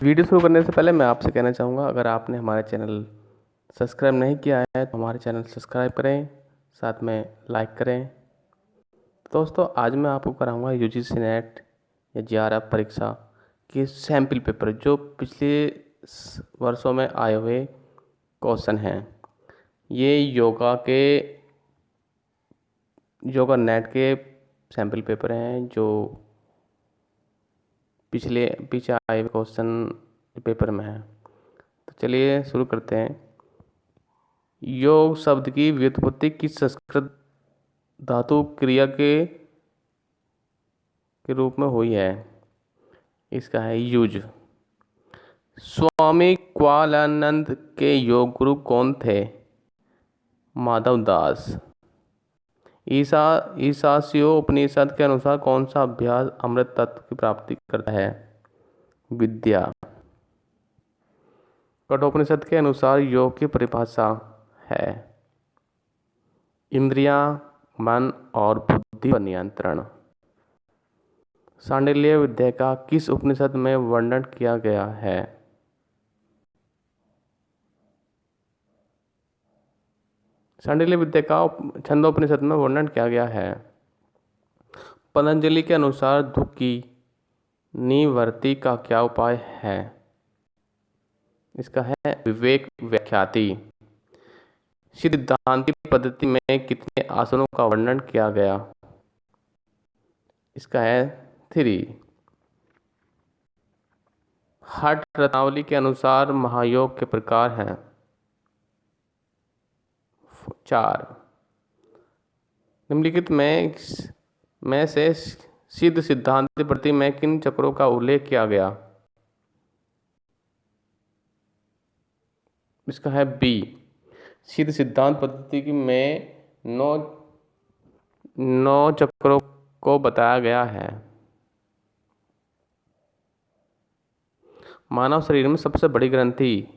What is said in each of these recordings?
Video शुरू करने से पहले मैं आपसे कहना चाहूँगा, अगर आपने हमारे चैनल सब्सक्राइब नहीं किया है तो हमारे चैनल सब्सक्राइब करें, साथ में लाइक करें। दोस्तों, आज मैं आपको कराऊँगा यूजीसी नेट या जेआरएफ परीक्षा के सैम्पल पेपर जो पिछले वर्षों में आए हुए क्वेश्चन हैं। ये योगा नेट के सैम्पल पेपर हैं जो पीछे आए हुए क्वेश्चन पेपर में है। तो चलिए शुरू करते हैं। योग शब्द की व्युत्पत्ति किस संस्कृत धातु क्रिया के रूप में हुई है? इसका है यूज। स्वामी क्वालानंद के योग गुरु कौन थे? माधव दास। ईशावास्य उपनिषद के अनुसार कौन सा अभ्यास अमृत तत्व की प्राप्ति करता है? विद्या। कठोपनिषद के अनुसार योग की परिभाषा है इंद्रियां, मन और बुद्धि पर नियंत्रण। सांडिल्य विद्या का किस उपनिषद में वर्णन किया गया है? सांडिल्य विद्या का छंदोपनिषद में वर्णन किया गया है। पतंजलि के अनुसार दुख की निवृत्ति का क्या उपाय है? इसका है विवेक व्याख्याति। सिद्धांति पद्धति में कितने आसनों का वर्णन किया गया? इसका है 3। हठ रत्नावली के अनुसार महायोग के प्रकार हैं 4। निम्नलिखित में से सिद्ध सिद्धांत पद्धति में किन चक्रों का उल्लेख किया गया? इसका है बी। सिद्ध सिद्धांत पद्धति में 9 चक्रों को बताया गया है। मानव शरीर में सबसे बड़ी ग्रंथि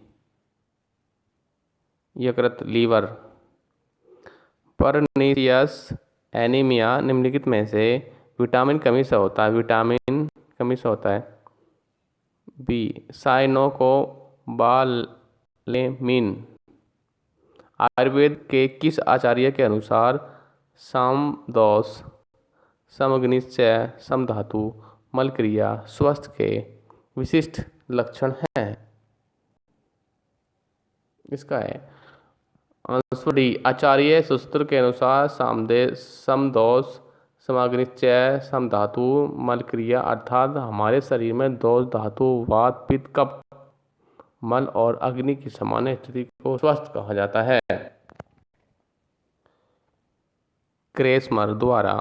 यकृत लीवर। परनीसियस एनीमिया निम्नलिखित में से विटामिन कमी से होता है। बी। साइनोकोबालेमिन। आयुर्वेद के किस आचार्य के अनुसार सामदोष, समग्निश्चय, समधातु, मलक्रिया, स्वस्थ के विशिष्ट लक्षण हैं? इसका है आंसर डी। आचार्य सुश्रुत के अनुसार समदोष, समग्निश्चय, समधातु, मलक्रिया अर्थात हमारे शरीर में दोष धातु वात पित्त कफ मल और अग्नि की सामान्य स्थिति को स्वस्थ कहा जाता है। क्रेसमर द्वारा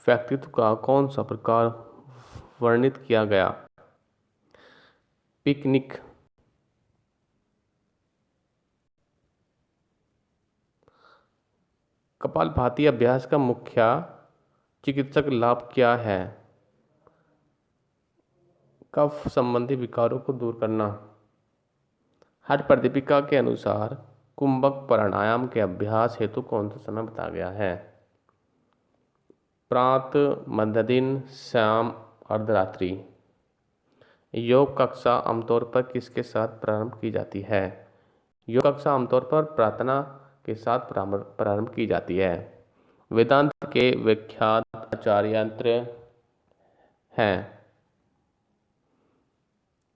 व्यक्तित्व का कौन सा प्रकार वर्णित किया गया? पिकनिक। कपालभाति अभ्यास का मुख्य चिकित्सक लाभ क्या है? कफ संबंधी विकारों को दूर करना। हठ प्रदीपिका के अनुसार कुंभक प्राणायाम के अभ्यास हेतु कौन सा समय बताया गया है? प्रातः, मध्य दिन, शाम, अर्धरात्रि। योग कक्षा आमतौर पर किसके साथ प्रारंभ की जाती है? योग कक्षा आमतौर पर प्रार्थना के साथ प्रारंभ की जाती है। वेदांत के विख्यात आचार्य हैं।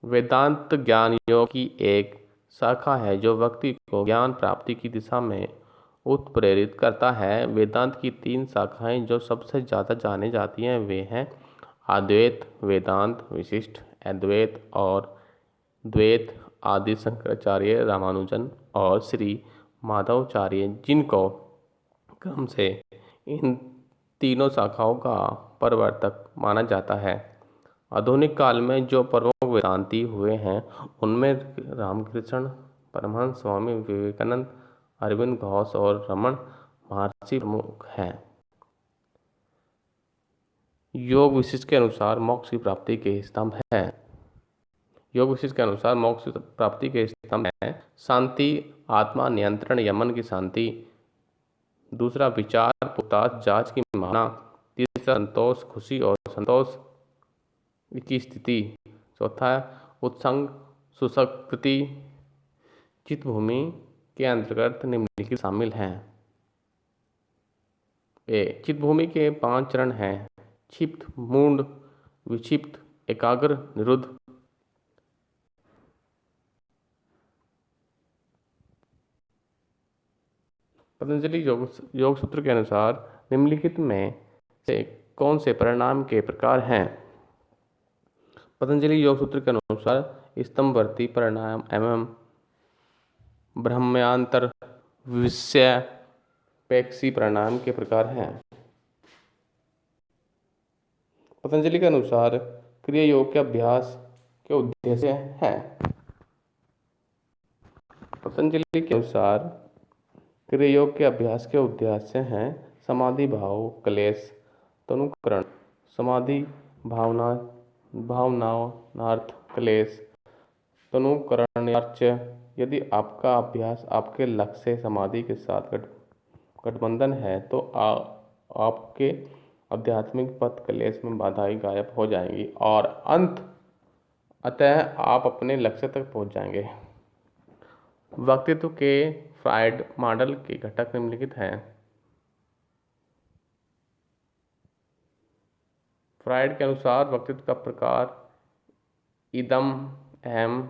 वेदांत ज्ञान योग की एक शाखा है जो व्यक्ति को ज्ञान प्राप्ति की दिशा में उत्प्रेरित करता है। वेदांत की 3 शाखाएं जो सबसे ज़्यादा जानी जाती हैं वे हैं अद्वैत वेदांत, विशिष्ट अद्वैत और द्वैत। आदि शंकराचार्य, रामानुजन और श्री माधवाचार्य जिनको क्रम से इन तीनों शाखाओं का प्रवर्तक माना जाता है। आधुनिक काल में जो प्रमुख वेदांती हुए हैं उनमें रामकृष्ण परमहंस, स्वामी विवेकानंद, अरविंद घोष और रमन महर्षि प्रमुख हैं। योग वशिष्ठ के अनुसार मोक्ष की प्राप्ति के स्तंभ हैं। योग वशिष्ठ के अनुसार मोक्ष प्राप्ति के स्तंभ हैं शांति, आत्मा नियंत्रण, यमन की शांति। दूसरा विचार, पूछताछ, जांच की भावना। तीसरा संतोष, खुशी और संतोष की स्थिति। चौथा उत्संग, सुषुप्ति चित्तभूमि के अंतर्गत निम्नलिखित शामिल हैं। ए, चित्तभूमि के 5 चरण हैं: क्षिप्त, मूढ़, विक्षिप्त, एकाग्र, निरुद्ध। पतंजलि योग सूत्र के अनुसार निम्नलिखित में से कौन से परिणाम के प्रकार हैं? पतंजलि योग सूत्र के अनुसार स्तंभवर्ती परिणाम एवं ब्रह्मांतर विषयपेक्षी परिणाम के प्रकार हैं। पतंजलि के अनुसार क्रिया योग के अभ्यास के उद्देश्य हैं। पतंजलि के अनुसार क्रिया योग के अभ्यास के उद्देश्य हैं: समाधि भाव, क्लेश, तनुकरण, समाधि भावनार्थ, क्लेश, तनुकरणार्थ। यदि आपका अभ्यास आपके लक्ष्य से समाधि के साथ गठबंधन है तो आपके आध्यात्मिक पथ क्लेश में बाधाएं गायब हो जाएंगी और अतः आप अपने लक्ष्य तक पहुंच जाएंगे। व्यक्तित्व के फ्रायड मॉडल के घटक निम्नलिखित हैं। फ्रायड के अनुसार व्यक्तित्व का प्रकार इदम, अहम,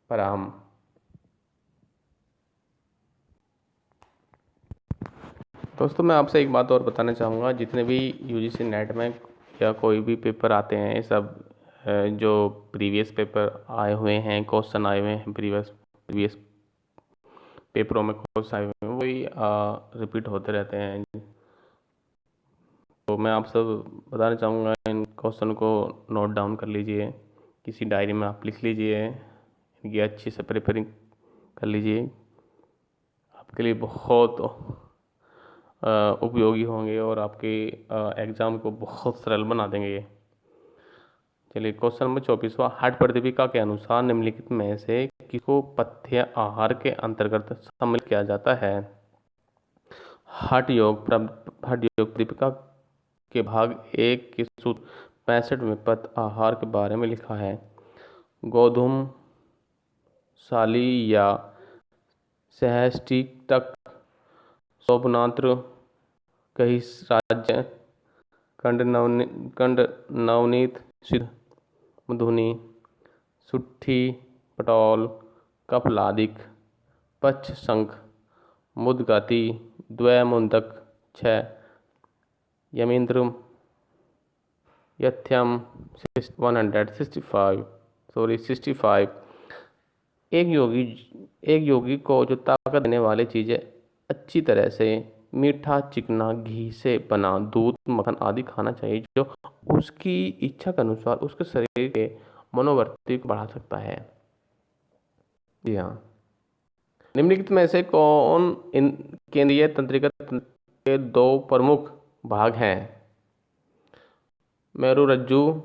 परम। दोस्तों, मैं आपसे एक बात और बताना चाहूँगा। जितने भी यूजीसी नेट में या कोई भी पेपर आते हैं, सब जो प्रीवियस पेपर आए हुए हैं, क्वेश्चन आए हुए हैं, प्रीवियस पेपरों में क्वेश्चन आए हुए हैं, वही रिपीट होते रहते हैं। तो मैं आप सब बताना चाहूँगा, इन क्वेश्चन को नोट डाउन कर लीजिए, किसी डायरी में आप लिख लीजिए, इनकी अच्छी से प्रिपेयरिंग कर लीजिए। आपके लिए बहुत उपयोगी होंगे और आपके एग्ज़ाम को बहुत सरल बना देंगे ये। चलिए, क्वेश्चन नंबर 24वां। हठ प्रदीपिका के अनुसार निम्नलिखित में से किसको पथ्य आहार के अंतर्गत सम्मिलित किया जाता है? हठ योग प्रदीपिका के भाग 1 के सूत्र 65 में पथ्य आहार के बारे में लिखा है: गोधूम, साली या सहस्टिकटक, शोभनात्र, कहिराज्य, कंड नवनीत, सिद्ध, मधुनी, सुट्ठी, पटौल, कफलादिक, पच्छ शंख, मुदगति, द्वैमुंदक, 6, यमींद्र, यथ्यम, 65। एक योगी को जो ताकत देने वाली चीज़ें अच्छी तरह से मीठा, चिकना, घी से बना दूध, मक्खन आदि खाना चाहिए, जो उसकी इच्छा के अनुसार उसके शरीर के मनोवृत्ति को बढ़ा सकता है। जी हाँ। निम्नलिखित में से कौन इन केंद्रीय तंत्रिका के 2 प्रमुख भाग हैं? मेरुरज्जु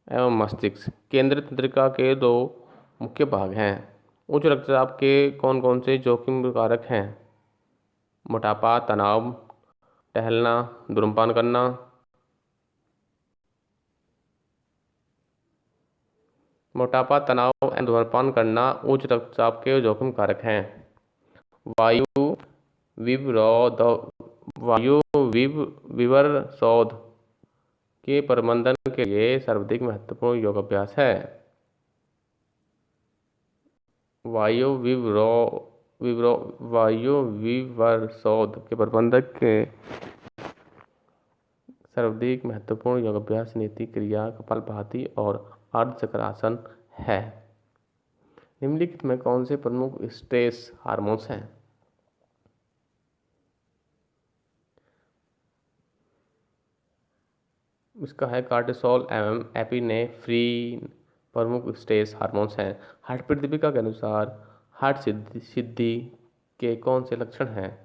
एवं मस्तिष्क। केंद्रीय तंत्रिका के 2 मुख्य भाग हैं। उच्च रक्तचाप के कौन कौन से जोखिम कारक हैं? मोटापा, तनाव, टहलना, धूम्रपान करना। मोटापा, तनाव एवं धूम्रपान करना उच्च रक्तचाप के जोखिम कारक हैं। वायु विवरशोध के प्रबंधन के लिए सर्वाधिक महत्वपूर्ण योग अभ्यास है। वायु विवरशोध के प्रबंधन के सर्वाधिक महत्वपूर्ण योग अभ्यास नीति क्रिया, कपालभाति और अर्धचक्रासन है। निम्नलिखित में कौन से प्रमुख स्ट्रेस हार्मोन्स हैं? इसका है कार्टिसोल एवं एपिनेफ्रीन प्रमुख स्ट्रेस हार्मोन्स हैं। हठ प्रदीपिका के अनुसार हठ सिद्धि के कौन से लक्षण हैं?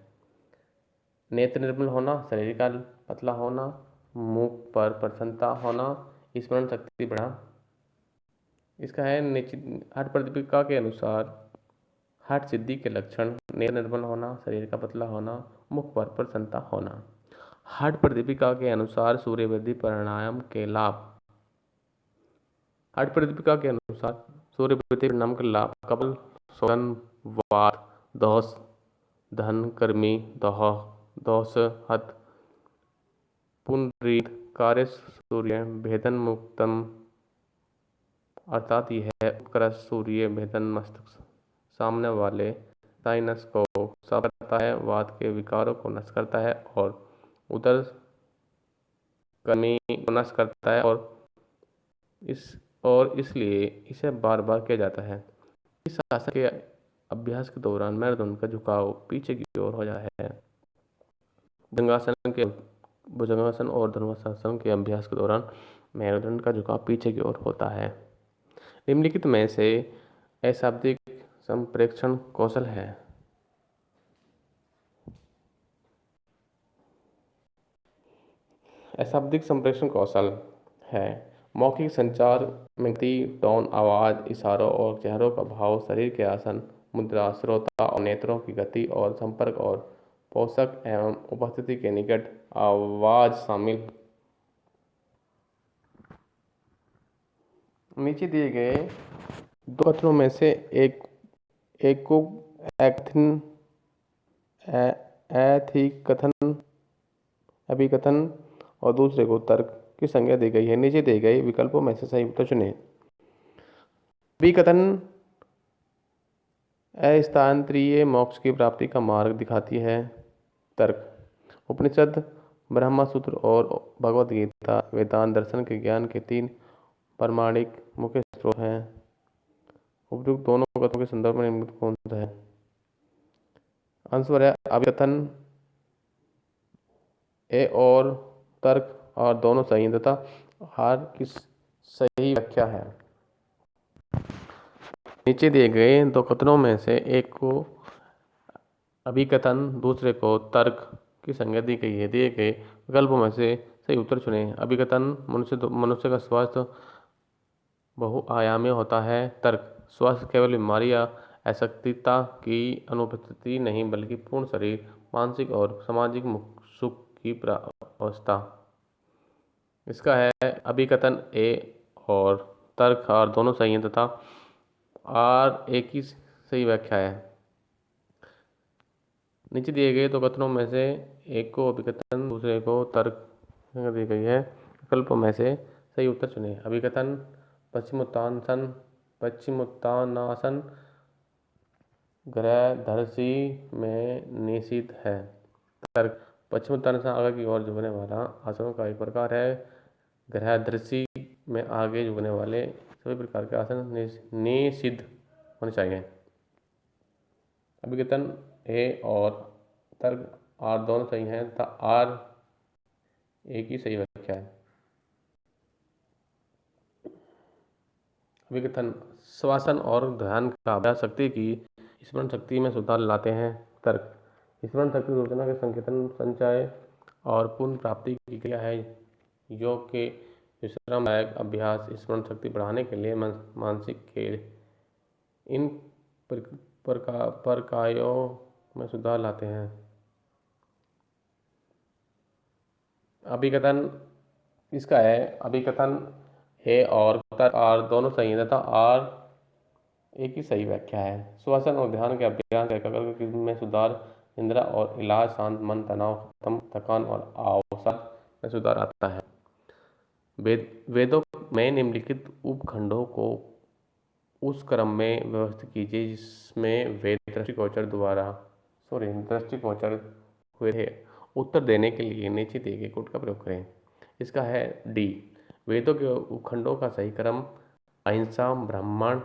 नेत्र निर्मल होना, शरीर का पतला होना, मुख पर प्रसन्नता होना, स्मरण शक्ति बढ़ना। इसका है हठ प्रदीपिका के अनुसार हठ सिद्धि के लक्षण: नेत्र निर्मल होना, शरीर का पतला होना, मुख पर प्रसन्नता होना। हठ प्रदीपिका के अनुसार सूर्य वृद्धि प्राणायाम के लाभ। हठ प्रदीपिका के अनुसार सूर्य पृथ्वी पर नमक लाभ कबल शोधन वात दोष धन कर्मी दोष हत पुनरीत कार्य सूर्य भेदन मुक्तम अर्थात यह उपक्रश सूर्य भेदन मस्तक सामने वाले साइनस को साफ करता है, वात के विकारों को नष्ट करता है और उदर कमी को नष्ट करता है और इसलिए इसे बार बार किया जाता है। इस आसन के अभ्यास के दौरान मेरुदंड का झुकाव पीछे की ओर हो जाता है। भुजंगासन और धनुरासन के अभ्यास के दौरान मेरुदंड का झुकाव पीछे की ओर होता है। निम्नलिखित में से अशाब्दिक संप्रेक्षण कौशल है। अशाब्दिक संप्रेषण कौशल है मौखिक संचार में गति, टोन, आवाज, इशारों और चेहरों का भाव, शरीर के आसन, मुद्रा, श्रोता और नेत्रों की गति और संपर्क और पोषक एवं उपस्थिति के निकट आवाज शामिल। नीचे दिए गए दो कथनों में से एक को एकथिन कथन अभिकथन और दूसरे को तर्क की संज्ञा दी गई है। नीचे दिए गए विकल्पों में से सही उत्तर चुनें। अभिकथन अस्थानांतरीय मोक्ष की प्राप्ति का मार्ग दिखाती है। तर्क उपनिषद, ब्रह्मसूत्र और भगवद गीता वेदांत दर्शन के ज्ञान के तीन प्रामाणिक मुख्य स्रोत हैं। उपयुक्त दोनों कथनों के संदर्भ में निम्नलिखित कौन सा है? आंसर है अभिकथन ए और तर्क और दोनों सही तथा आर की सही व्याख्या है। नीचे दिए गए दो कथनों में से एक को अभिकथन दूसरे को तर्क की संज्ञा दी गई है। दिए गए विकल्पों में से सही उत्तर चुनें। अभिकथन मनुष्य का स्वास्थ्य बहुआयामी होता है। तर्क स्वास्थ्य केवल बीमारी या अशक्तता की अनुपस्थिति नहीं बल्कि पूर्ण शरीर, मानसिक और सामाजिक सुख की अवस्था। इसका है अभिकथन ए और तर्क आर दोनों सही हैं तथा आर ए की सही व्याख्या है। नीचे दिए गए दो कथनों में से एक को अभिकथन दूसरे को तर्क दी गई है। विकल्पों में से सही उत्तर चुनें। अभिकथन पश्चिमोत्तानासन ग्रहधर्षी में निषिद्ध है। तर्क पश्चिमोत्तानासन आगे की ओर झुकने वाला आसनों का एक प्रकार है। ग्रहधर्षी में आगे झुकने वाले सभी प्रकार के आसन निषिद्ध होने चाहिए। अभिकथन ए और तर्क आर दोनों सही हैं तथा आर ए की सही व्याख्या है। अभिकथन श्वासन और ध्यान का अभ्यास शक्ति की स्मरण शक्ति में सुधार लाते हैं। तर्क स्मरण शक्ति सूचना के संकेतन, संचय और पुनः प्राप्ति की क्रिया है। योग के विश्रामदायक अभ्यास स्मरण शक्ति बढ़ाने के लिए मानसिक खेल इन प्रक्रियाओं में सुधार लाते हैं। अभिकथन इसका है अभिकथन ए और तर्क आर दोनों सही हैं तथा आर ए की सही व्याख्या है। श्वसन और ध्यान के अभ्यास से एकाग्रता में सुधार, निद्रा और इलाज, शांत मन, तनाव खत्म, थकान और अवसाद में सुधार आता है। वेदों में निम्नलिखित उपखंडों को उस क्रम में व्यवस्थित कीजिए जिसमें वेद दृष्टिगोचर हुए थे। उत्तर देने के लिए नीचे दिए गए कोड का प्रयोग करें। इसका है डी। वेदों के उपखंडों का सही क्रम अहिंसा, ब्राह्मण,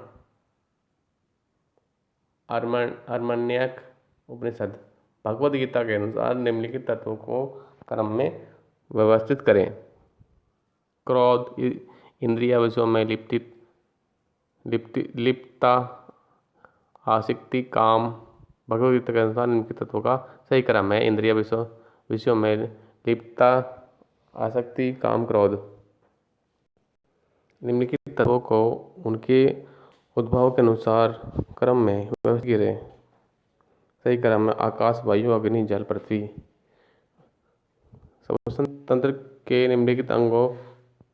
आरण्यक, उपनिषद। भगवद गीता के अनुसार निम्नलिखित तत्वों को क्रम में व्यवस्थित करें। क्रोध, इंद्रिय विषयों में लिप्तता, आसक्ति, काम। भगवद गीता के अनुसार निम्नलिखित तत्वों का सही क्रम है इंद्रिय विषयों में लिप्तता, आसक्ति, काम, क्रोध। निम्नलिखित तत्वों को उनके उद्भव के अनुसार क्रम में व्यवस्थित करें। सही क्रम में आकाश, वायु, अग्नि, जल, पृथ्वी। श्वसन तंत्र के निम्नलिखित अंगों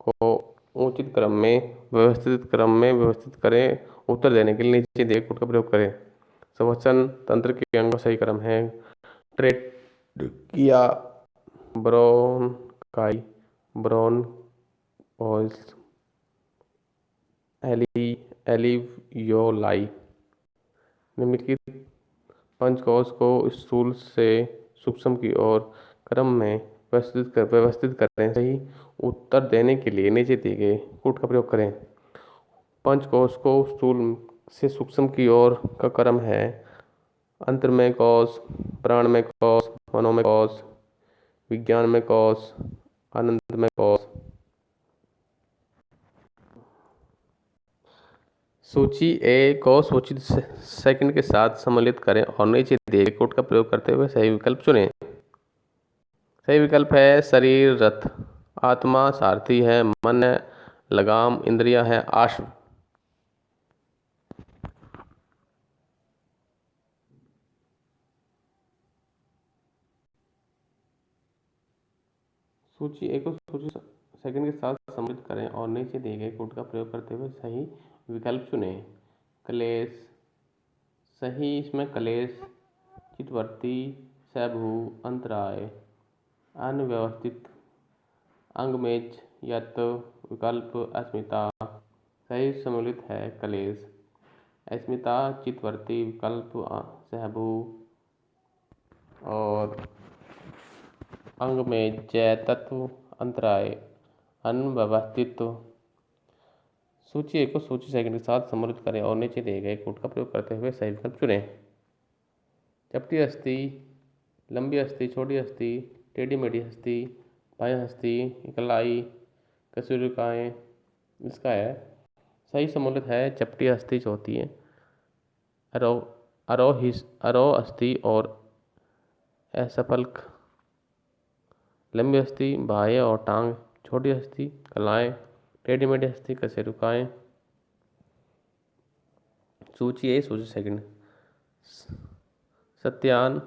को उचित क्रम में व्यवस्थित करें उत्तर देने के लिए नीचे दिए कोड का प्रयोग करें। श्वसन तंत्र के अंग का सही क्रम है ट्रेकिया, ब्रोनकाई, ब्रोनकोइल्स, एलियोलाई। निम्नलिखित पंचकोश को स्थूल से सूक्ष्म की ओर क्रम में व्यवस्थित करें। सही उत्तर देने के लिए नीचे दिए गए कोड का प्रयोग करें। पंचकोश को स्थूल से सूक्ष्म की ओर का क्रम है अंतर्मय कोश, प्राणमय कोश, मनोमय कोश, विज्ञानमय कोश, आनंदमय कोश। सूची ए को सूची सेकंड के साथ सम्मिलित करें और नीचे दिए गए कोड का प्रयोग करते हुए सही विकल्प चुनें। सही विकल्प है शरीर रथ, आत्मा सारथी है, मन लगाम, इंद्रिया है आश्व। सूची ए को सूची सेकंड के साथ सम्मिलित करें और नीचे दिए गए कोड का प्रयोग करते हुए सही विकल्प चुनें। क्लेश, सही इसमें क्लेश, चित्तवृत्ति, सैभू, अंतराय, अनव्यवस्थित, अंगमेज, यत, विकल्प अस्मिता। सही सम्मिलित है क्लेश, अस्मिता, चित्तवृत्ति, विकल्प सैभू और अंगमेज, तत्व, अंतराय, अनव्यवस्थित। सूची ए को सूची सेकंड के साथ सम्मिलित करें और नीचे दिए गए कोड का प्रयोग करते हुए सही विकल्प चुनें। चपटी अस्थि, लंबी अस्थि, छोटी अस्थि, टेढ़ी मेढ़ी अस्थि, बाह्य अस्थि, इकलाई, कशेरुकाएँ। इसका है सही सम्मिलित है चपटी अस्थि जो होती है अरो अस्थि और असफल्क, लंबी अस्थि बाह्य और टांग, छोटी अस्थि कलाएँ, टेढ़ी मेढ़ी अस्थि कशेरुकाएँ। सूची ए सूची सेकंड। सत्यान,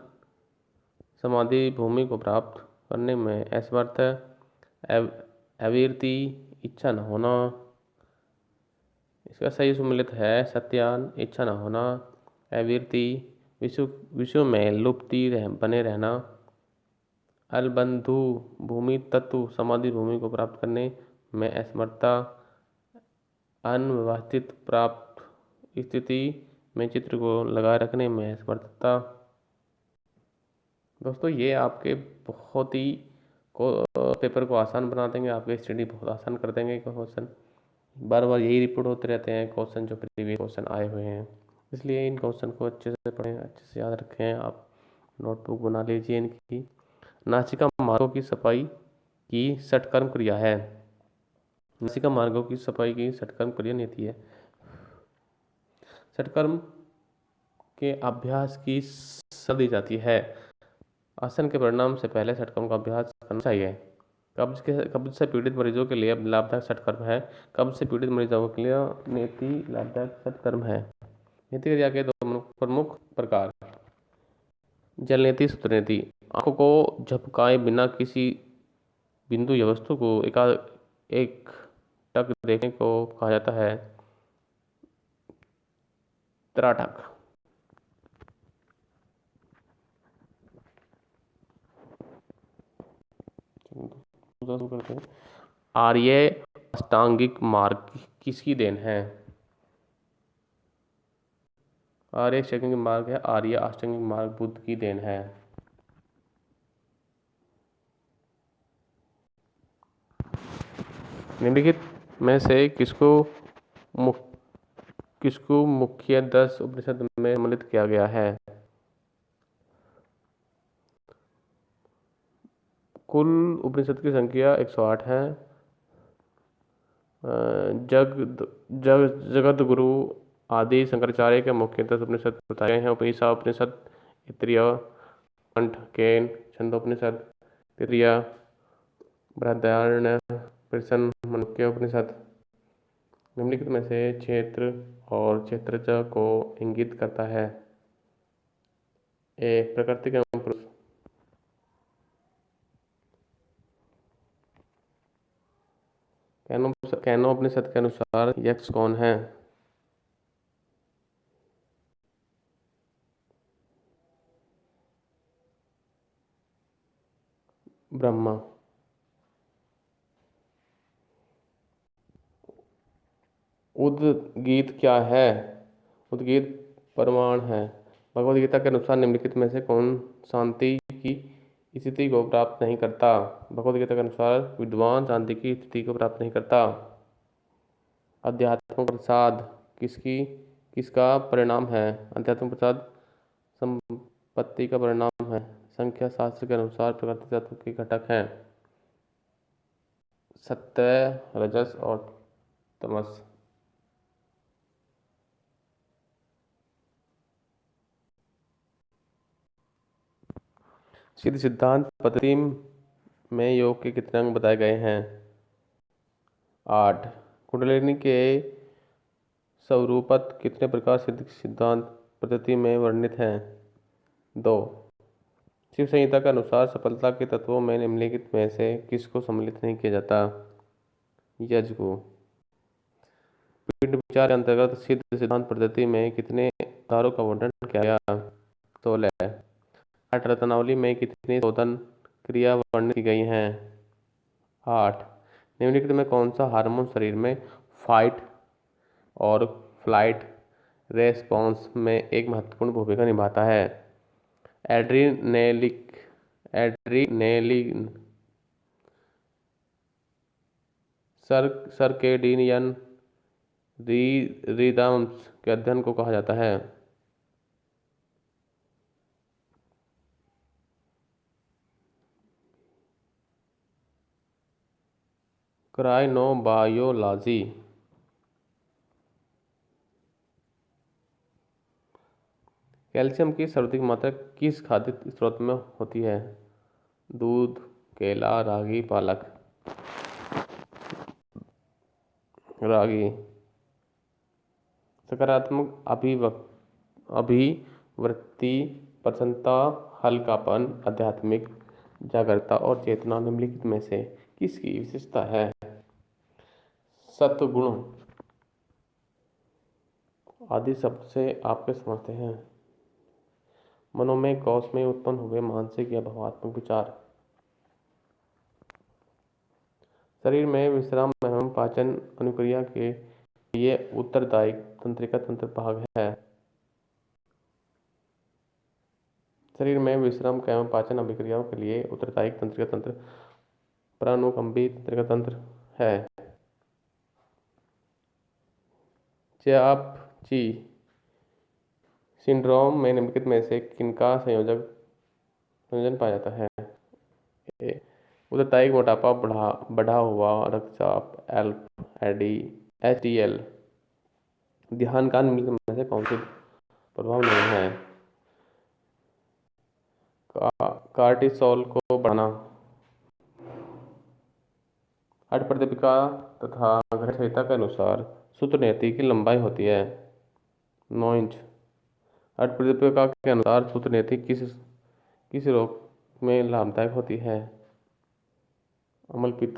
समाधि भूमि को प्राप्त करने में असमर्थ, अवीरति, इच्छा न होना। इसका सही सम्मिलित है सत्यान, इच्छा न होना, अवीरति, विश्व में लुप्ति बने रहना, अलबंधु, भूमि तत्व समाधि भूमि को प्राप्त करने में असमर्थता, अनवस्थित, प्राप्त स्थिति में चित्र को लगाए रखने में असमर्थता। दोस्तों ये आपके बहुत ही पेपर को आसान बना देंगे, आपके स्टडी बहुत आसान कर देंगे। क्वेश्चन बार बार यही रिपीट होते रहते हैं, क्वेश्चन जो प्रीवियस क्वेश्चन आए हुए हैं, इसलिए इन क्वेश्चन को अच्छे से पढ़ें, अच्छे से याद रखें। आप नोटबुक बना लीजिए इनकी। नासिका मार्गों की सफाई की षटकर्म क्रिया है। नासिका मार्गों की सफाई की षटकर्म क्रिया नीति है। षटकर्म के अभ्यास की सलाह दी जाती है। आसन के परिणाम से पहले षटकर्म का अभ्यास करना चाहिए। कब्ज से पीड़ित मरीजों के लिए लाभदायक षटकर्म है। कब्ज से पीड़ित मरीजों के लिए नीति लाभदायक षटकर्म है। नीति क्रिया के दो प्रमुख प्रकार, जल नीति, सूत्र नीति। आंखों को झपकाए बिना किसी बिंदु या वस्तु को एक टक देखने को कहा जाता है त्राटक। करते हैं। आर्य अष्टांगिक मार्ग किसकी देन है? आर्य अष्टांगिक मार्ग है, आर्य अष्टांगिक मार्ग बुद्ध की देन है। निम्नलिखित में से किसको मुख्य 10 उपनिषद में सम्मिलित किया गया है? कुल उपनिषद की संख्या 108 है। जगत गुरु आदि शंकराचार्य के मुख्य 10 उपनिषद बताए गए हैं। उपनिषद उपनिषद, ऐतरेय, कंठ, केन, छंदोपनिषद, तैत्तिरीय, बृहदारण्यक, प्रश्न, मांडुक्य उपनिषद। निम्नलिखित में से क्षेत्र और क्षेत्रज को इंगित करता है? ए प्रकृति एवं पुरुष। कैनो उपनिषद के अनुसार यक्ष कौन है? ब्रह्मा। उद्गीत क्या है? उद्गीत प्रमाण है। भगवद गीता के अनुसार निम्नलिखित में से कौन शांति की स्थिति को प्राप्त नहीं करता? भगवद गीता के अनुसार विद्वान शांति की स्थिति को प्राप्त नहीं करता। अध्यात्म प्रसाद किसका परिणाम है? अध्यात्म प्रसाद संपत्ति का परिणाम है। संख्या शास्त्र के अनुसार प्रकृति तत्व के घटक हैं सत्य, रजस और तमस। सिद्ध सिद्धांत पद्धति में योग के कितने अंग बताए गए हैं? 8। कुंडलिनी के स्वरूपत कितने प्रकार सिद्ध सिद्धांत पद्धति में वर्णित हैं? 2। शिव संहिता के अनुसार सफलता के तत्वों में निम्नलिखित में से किसको सम्मिलित नहीं किया जाता? यज्ञ को। पिंड विचार के अंतर्गत सिद्ध सिद्धांत पद्धति में कितने उदाहरणों का वर्णन किया गया? 16। आठ रत्नावली में कितनी शोधन क्रिया वर्णित की गई हैं? 8। निम्नलिखित में कौन सा हार्मोन शरीर में फाइट और फ्लाइट रेस्पॉन्स में एक महत्वपूर्ण भूमिका निभाता है? एड्रीनेलिन, सर्केडियन रिदम्स के अध्ययन को कहा जाता है? क्राइनोबायोलॉजी। कैल्शियम की सर्वाधिक मात्रा किस खाद्य स्रोत में होती है? दूध, केला, रागी, पालक। रागी। सकारात्मक अभिवृत्ति, प्रसन्नता, हल्कापन, आध्यात्मिक जागरूकता और चेतना निम्नलिखित में से किसकी विशेषता है? सत्वगुण आदि शब्द से आपके समझते हैं मनोमय कोश में उत्पन्न हुए मानसिक या भावात्मक विचार। शरीर में विश्राम एवं पाचन अनुक्रिया के लिए उत्तरदायी तंत्रिका तंत्र भाग है। शरीर में विश्राम एवं पाचन अभिक्रियाओं के लिए उत्तरदायी तंत्रिका तंत्र प्राणुकंबी तंत्रिका तंत्र है। ची सिंड्रोम में निम्नलिखित में से किनका संयोजन पाया जाता है? उत्तरदायी मोटापा, बढ़ा हुआ रक्तचाप, HDL। ध्यान का निम्नलिखित में से कौन सी प्रभाव नहीं है? कार्टिसोल को बढ़ाना। हठ प्रदीपिका तथा घट संहिता के अनुसार सूत्रनेति की लंबाई होती है 9 इंच। हठ प्रदीपिका के अनुसार सूत्रनेति किस रोग में लाभदायक होती है? अम्लपित्त।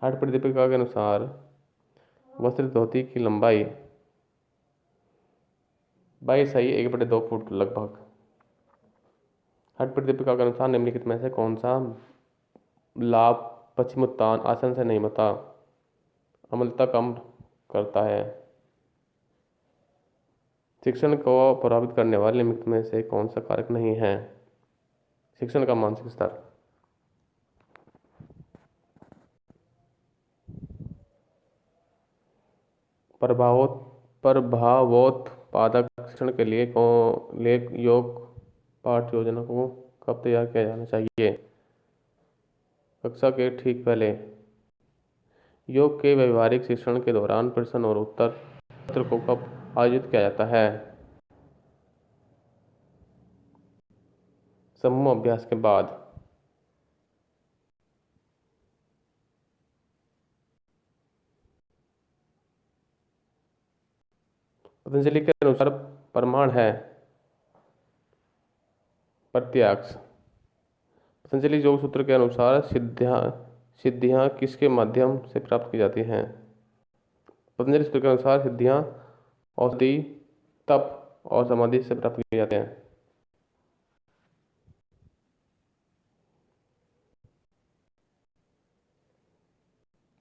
हठ प्रदीपिका के अनुसार वस्त्र धोती की लंबाई 22 सही 1/2 फुट लगभग। हठ प्रदीपिका के अनुसार निम्नलिखित में से कौन सा लाभ पश्चिमोत्तान आसन से नहीं होता? अम्लता कम करता है। शिक्षण को प्रभावित करने वाले निम्नलिखित में से कौन सा कारक नहीं है? शिक्षण का मानसिक स्तर। प्रभावोत्पादक शिक्षण के लिए योग पाठ योजना को कब तैयार किया जाना चाहिए? कक्षा के ठीक पहले। योग के व्यवहारिक शिक्षण के दौरान प्रश्न और उत्तर सत्र को कब आयोजित किया जाता है? समूह अभ्यास के बाद। पतंजलि के अनुसार प्रमाण है प्रत्यक्ष। पतंजलि योग सूत्र के अनुसार सिद्धियां किसके माध्यम से प्राप्त की जाती हैं? पतंजलि सूत्र के अनुसार सिद्धियां औषधि, तप और समाधि से प्राप्त की जाती हैं।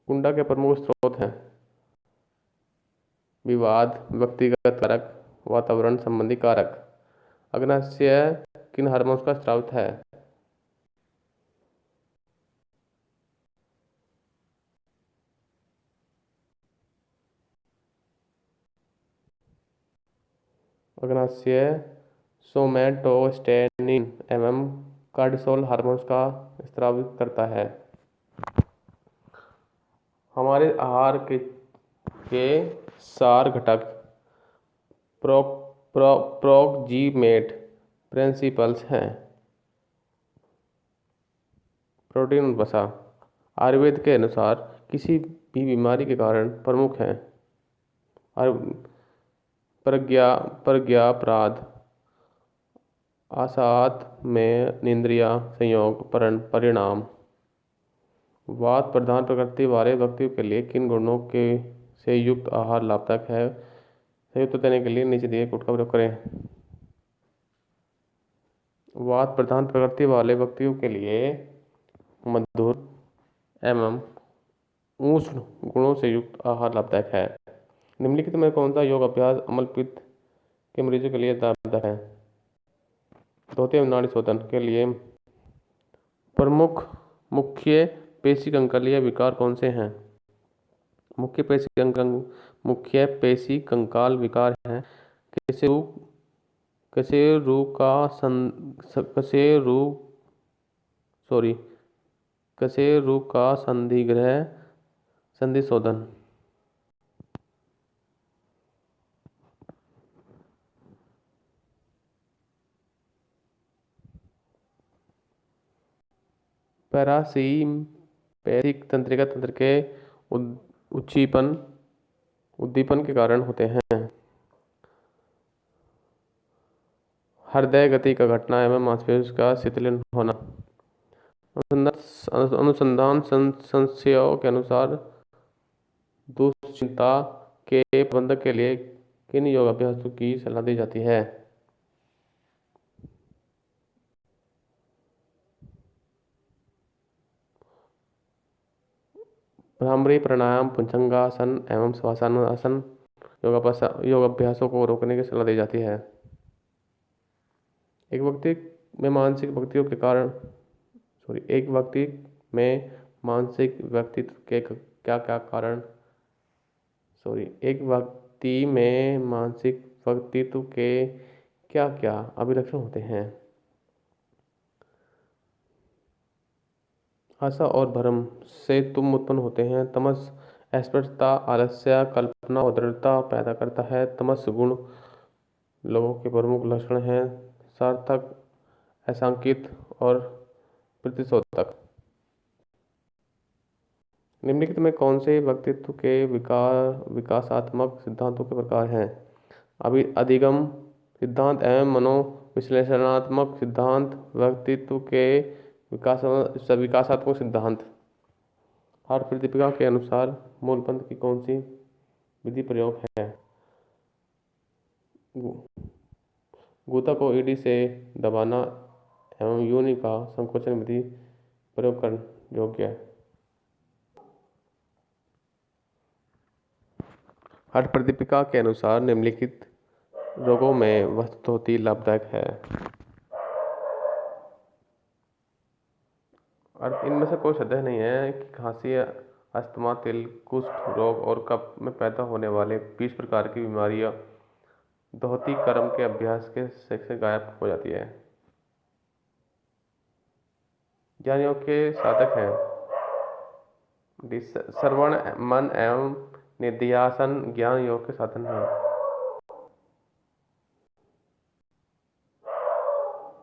कुंडा के प्रमुख स्रोत हैं विवाद, व्यक्तिगत कारक, वातावरण संबंधी कारक। अग्नाशय किन हार्मोन्स का स्रावित है? अग्नाशय सोमैटोस्टेनिन एवं कार्टिसोल हार्मोन्स का स्रावित करता है। हमारे आहार के सार घटक प्रोक्जीमेट प्रिंसिपल्स हैं। प्रोटीन और वसा आयुर्वेद के अनुसार किसी भी बीमारी के कारण प्रमुख हैं प्रज्ञापराध, आसात में निंद्रिया संयोग परिणाम। वात प्रधान प्रकृति वाले व्यक्तियों के लिए किन गुणों के से युक्त आहार लाभदायक है? संयुक्त देने के लिए नीचे दिए कोड का प्रयोग करें। वात प्रधान प्रकृति वाले व्यक्तियों के लिए मधुर एवं उष्ण गुणों से युक्त आहार लाभदायक है। निम्नलिखित में कौन सा योग अभ्यास अम्लपित्त के मरीजों के लिए लाभदायक है? धोती एवं नाड़ी शोधन के लिए प्रमुख मुख्य पेशीकंकालीय विकार कौन से हैं? मुख्य पेशी कंकाल विकार हैं कशेरु का संधिग्रह संधिशोधन। पैरासिम्पैथिक तंत्रिका तंत्र के उद्दीपन के कारण होते हैं। हृदय गति का घटना एवं मांसपेशियों का शिथिलन होना। अनुसंधान संशयों के अनुसार दुश्चिंता के प्रबंधन के लिए किन योगाभ्यासों की सलाह दी जाती है? भ्रामरी प्राणायाम, भुजंगासन एवं श्वासासन योगाभ्यासों को रोकने की सलाह दी जाती है। एक व्यक्ति में मानसिक व्यक्तित्व के क्या क्या कारण एक व्यक्ति में मानसिक व्यक्तित्व के क्या क्या अभिलक्षण होते हैं? आशा और भ्रम से तुम उत्पन्न होते हैं। तमस अस्पष्टता, आलस्य, कल्पना और दृढ़ता पैदा करता है। तमस गुण लोगों के प्रमुख लक्षण हैं सार्थक, आशंकित और प्रतिशोधक। निम्नलिखित में कौन से व्यक्तित्व के विकासात्मक सिद्धांतों के प्रकार हैं? अधिगम सिद्धांत एवं मनोविश्लेषणात्मक सिद्धांत, व्यक्तित्व के विकासात्मक सिद्धांत। हर प्रतिपिका के अनुसार मूलबंध की कौन सी विधि प्रयोग है? गूता को ईडी से दबाना एवं योनि का संकोचन विधि प्रयोग करने योग्य है। हर प्रतिपिका के अनुसार निम्नलिखित रोगों में वस्तुधोती लाभदायक है। और इनमें से कोई संदेह नहीं है कि खांसी, अस्थमा, तिल, कुष्ठ रोग और कफ में पैदा होने वाले 20 प्रकार की बीमारियां दोहती कर्म के अभ्यास से गायब हो जाती है। ज्ञान योग के साधक हैं श्रवण, मन एवं निध्यासन ज्ञान योग के साधन हैं।